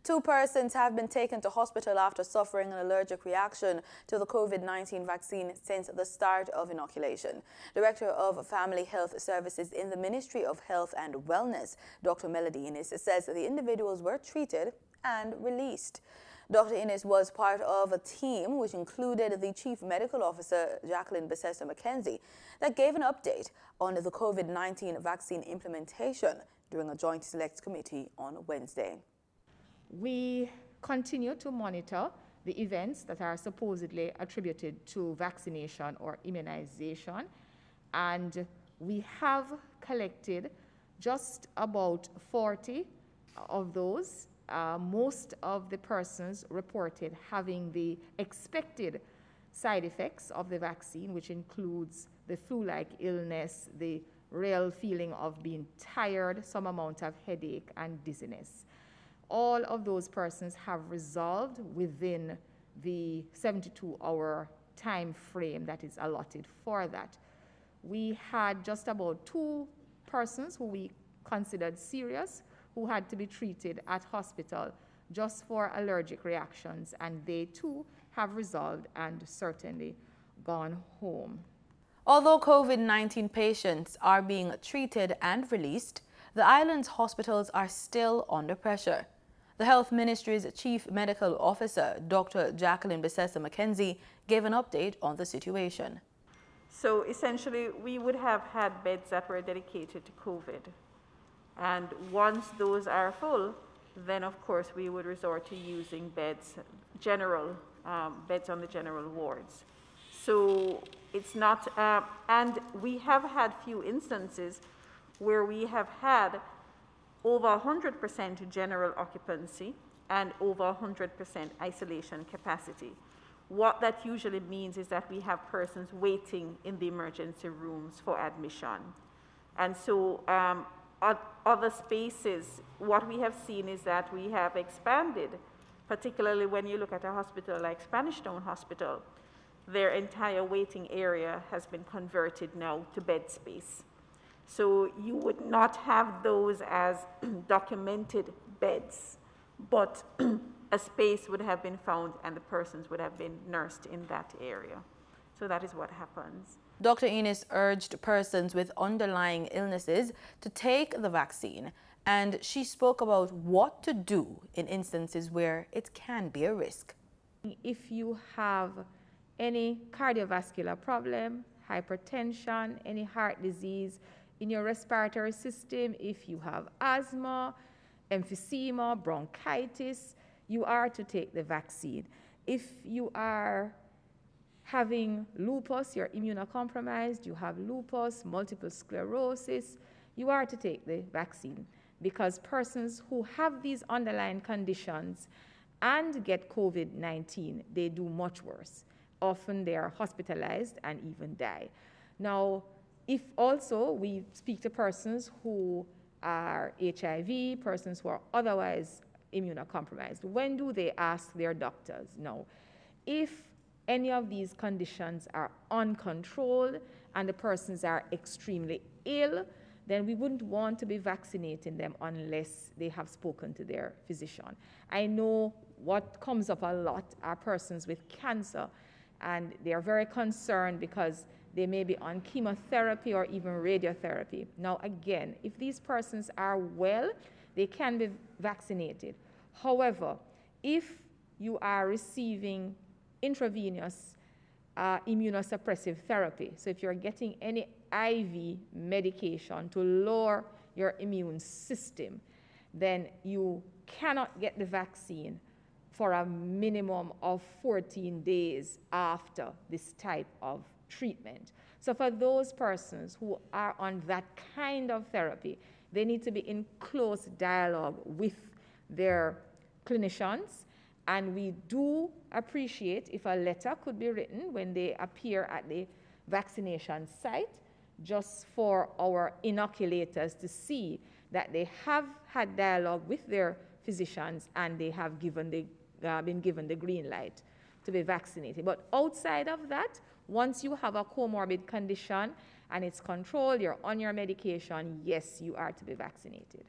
Two persons have been taken to hospital after suffering an allergic reaction to the COVID-19 vaccine since the start of inoculation. Director of Family Health Services in the Ministry of Health and Wellness, Dr. Melody Innes, says that the individuals were treated and released. Dr. Innes was part of a team which included the Chief Medical Officer, Jacqueline Bessessa McKenzie, that gave an update on the COVID-19 vaccine implementation during a joint select committee on Wednesday. We continue to monitor the events that are supposedly attributed to vaccination or immunization, and we have collected just about 40 of those. Most of the persons reported having the expected side effects of the vaccine, which includes the flu-like illness, the real feeling of being tired, some amount of headache and dizziness. All of those persons have resolved within the 72-hour time frame that is allotted for that. We had just about 2 persons who we considered serious, who had to be treated at hospital just for allergic reactions, and they too have resolved and certainly gone home. Although COVID-19 patients are being treated and released, the island's hospitals are still under pressure. The Health Ministry's Chief Medical Officer, Dr. Jacqueline Bessessa McKenzie, gave an update on the situation. So essentially, we would have had beds that were dedicated to COVID. And once those are full, then of course we would resort to using beds, beds on the general wards. So it's not, and we have had few instances where we have had over 100% general occupancy and over 100% isolation capacity. What that usually means is that we have persons waiting in the emergency rooms for admission. And so other spaces, what we have seen is that we have expanded, particularly when you look at a hospital like Spanish Town Hospital, their entire waiting area has been converted now to bed space. So you would not have those as documented beds, but a space would have been found and the persons would have been nursed in that area. So that is what happens. Dr. Innes urged persons with underlying illnesses to take the vaccine, and she spoke about what to do in instances where it can be a risk. If you have any cardiovascular problem, hypertension, any heart disease in your respiratory system, if you have asthma, emphysema, bronchitis, you are to take the vaccine. If you are having lupus, you're immunocompromised, you have lupus, multiple sclerosis, you are to take the vaccine, because persons who have these underlying conditions and get COVID-19, they do much worse. Often they are hospitalized and even die. Now, if also we speak to persons who are HIV, persons who are otherwise immunocompromised, when do they ask their doctors? No. If any of these conditions are uncontrolled and the persons are extremely ill, then we wouldn't want to be vaccinating them unless they have spoken to their physician. I know what comes up a lot are persons with cancer, and they are very concerned because they may be on chemotherapy or even radiotherapy. Now again, if these persons are well, they can be vaccinated. However, if you are receiving intravenous immunosuppressive therapy, so if you're getting any IV medication to lower your immune system, then you cannot get the vaccine for a minimum of 14 days after this type of treatment. So for those persons who are on that kind of therapy, they need to be in close dialogue with their clinicians, and we do appreciate if a letter could be written when they appear at the vaccination site, just for our inoculators to see that they have had dialogue with their physicians and they have been given the green light to be vaccinated. But outside of that, once you have a comorbid condition and it's controlled, you're on your medication, yes, you are to be vaccinated.